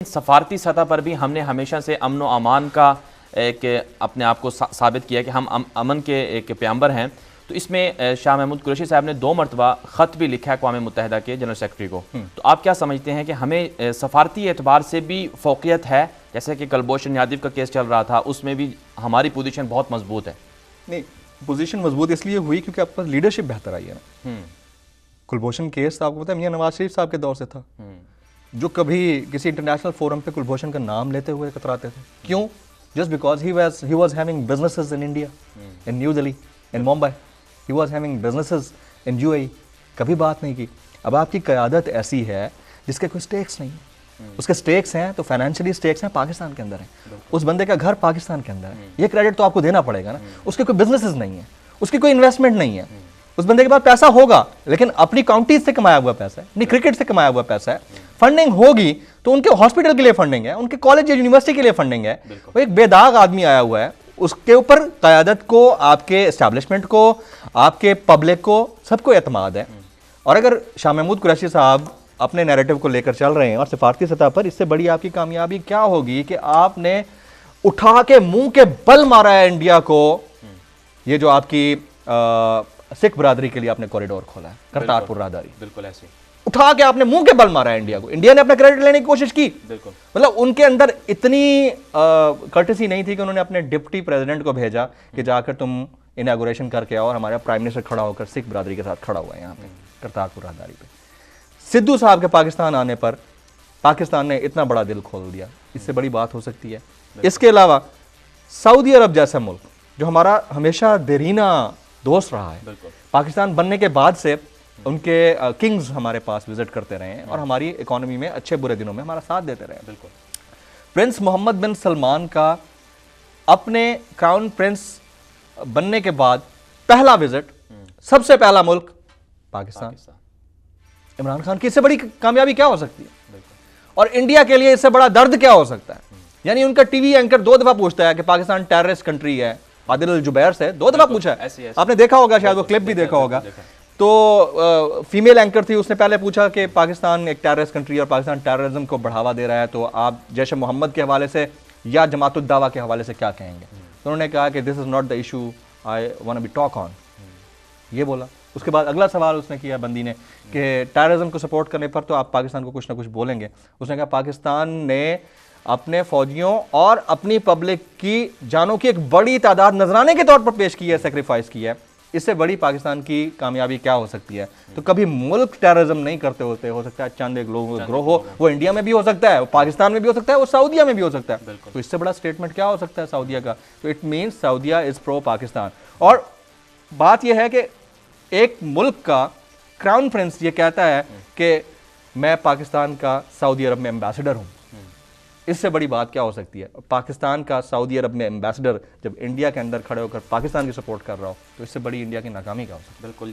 सफारती सतह पर भी हमने हमेशा से अमन व अमान का एक अपने आप को साबित किया कि हम अमन के एक प्याम्बर हैं। तो इसमें शाह महमूद कुरैशी साहब ने 2 मरतबा ख़त भी लिखा है अक़वाम मुत्तहिदा के जनरल सेक्रेटरी को। तो आप क्या समझते हैं कि हमें सफारती एतबार से भी फ़ौक़ियत है? जैसे कि कुलभूषण यादव का केस चल रहा था, उसमें भी हमारी पोजीशन बहुत मजबूत है। नहीं, पोजीशन मजबूत इसलिए हुई क्योंकि आपके पास लीडरशिप बेहतर आई है ना। कुलभूषण केस आपको पता है मियां नवाज शरीफ साहब के दौर से था, जो कभी किसी इंटरनेशनल फोरम पे कुलभूषण का नाम लेते हुए कतराते थे। क्यों? Just because he was having businesses in India, in new Delhi, in Mumbai, he was having businesses in UAE. कभी बात नहीं की। अब आपकी क़यादत ऐसी है जिसके कोई स्टेक्स नहीं है। उसके स्टेक्स हैं तो फाइनेंशियली स्टेक्स हैं पाकिस्तान के अंदर है। उस बंदे का घर पाकिस्तान के अंदर है, ये क्रेडिट तो आपको देना पड़ेगा ना। उसके कोई बिजनेसेस नहीं है, उसकी कोई इन्वेस्टमेंट नहीं है। उस बंदे के पास पैसा होगा लेकिन अपनी काउंटीज से कमाया हुआ पैसा है, नहीं क्रिकेट से कमाया हुआ पैसा है। फंडिंग होगी तो उनके हॉस्पिटल के लिए फंडिंग है, उनके कॉलेज या यूनिवर्सिटी के लिए फंडिंग है। वो एक बेदाग आदमी आया हुआ है, उसके ऊपर क़यादत को, आपके एस्टैब्लिशमेंट को, आपके पब्लिक को, सबको एतमाद है। और अगर शाह महमूद कुरैशी साहब अपने नैरेटिव को लेकर चल रहे हैं और सिफारती सतह पर, इससे बड़ी आपकी कामयाबी क्या होगी कि आपने उठा के मुंह के बल मारा है इंडिया को। ये जो आपकी सिख बरादरी के लिए आपने कॉरिडोर खोला है, करतारपुर राहदारी, बिल्कुल ऐसे उठा के आपने मुंह के बल मारा है इंडिया को। इंडिया ने अपना क्रेडिट लेने की कोशिश की, बिल्कुल। मतलब उनके अंदर इतनी कर्टेसी नहीं थी कि उन्होंने अपने डिप्टी प्रेसिडेंट को भेजा कि जाकर तुम इनॉग्रेशन करके आओ, और हमारा प्राइम मिनिस्टर खड़ा होकर सिख बरादरी के साथ खड़ा हुआ है यहाँ पे करतारपुर राहदारी पे। सिद्धू साहब के पाकिस्तान आने पर पाकिस्तान ने इतना बड़ा दिल खोल दिया, इससे बड़ी बात हो सकती है? इसके अलावा सऊदी अरब जैसा मुल्क जो हमारा हमेशा देरीना दोस्त रहा है, पाकिस्तान बनने के बाद से उनके किंग्स हमारे पास विजिट करते रहे हैं और हमारी इकोनॉमी में अच्छे बुरे दिनों में हमारा साथ देते रहे। बिल्कुल। प्रिंस मोहम्मद बिन सलमान का अपने क्राउन प्रिंस बनने के बाद पहला विजिट, सबसे पहला मुल्क पाकिस्तान। इमरान खान की इससे बड़ी कामयाबी क्या हो सकती है? और इंडिया के लिए इससे बड़ा दर्द क्या हो सकता है? यानी उनका टीवी एंकर 2 दफा पूछता है कि पाकिस्तान टेररिस्ट कंट्री है, आदिल अल जुबैर से 2 दफा पूछा है। आपने देखा होगा, शायद वो क्लिप भी देखा होगा। तो फीमेल एंकर थी, उसने पहले पूछा कि पाकिस्तान एक टेररिस्ट कंट्री और पाकिस्तान टेररिज्म को बढ़ावा दे रहा है, तो आप जैश ए मोहम्मद के हवाले से या जमात उद दावा के हवाले से क्या कहेंगे? तो उन्होंने कहा कि this is not the issue I want to be talk on, ये बोला। उसके बाद अगला सवाल उसने किया बंदी ने कि टेररिज्म को सपोर्ट करने पर तो आप पाकिस्तान को कुछ ना कुछ बोलेंगे। उसने कहा पाकिस्तान ने अपने फौजियों और अपनी पब्लिक की जानों की एक बड़ी तादाद नजराने के तौर पर पेश की है, सेक्रीफाइस की है। इससे बड़ी पाकिस्तान की कामयाबी क्या हो सकती है? तो कभी मुल्क टेररिज्म नहीं करते होते, हो सकता है चंद एक लोगों का ग्रोह हो, वो इंडिया में भी हो सकता है, वो पाकिस्तान में भी हो सकता है, वो सऊदिया में भी हो सकता है। तो इससे बड़ा स्टेटमेंट क्या हो सकता है सऊदिया का? तो it means Saudia is pro Pakistan. और बात यह है कि एक मुल्क का क्राउन प्रिंस ये कहता है कि मैं पाकिस्तान का सऊदी अरब में एम्बेसडर हूं, इससे बड़ी बात क्या हो सकती है? पाकिस्तान का सऊदी अरब में एम्बेसडर जब इंडिया के अंदर खड़े होकर पाकिस्तान की सपोर्ट कर रहा हो, तो इससे बड़ी इंडिया की नाकामी क्या हो सकती है? बिल्कुल।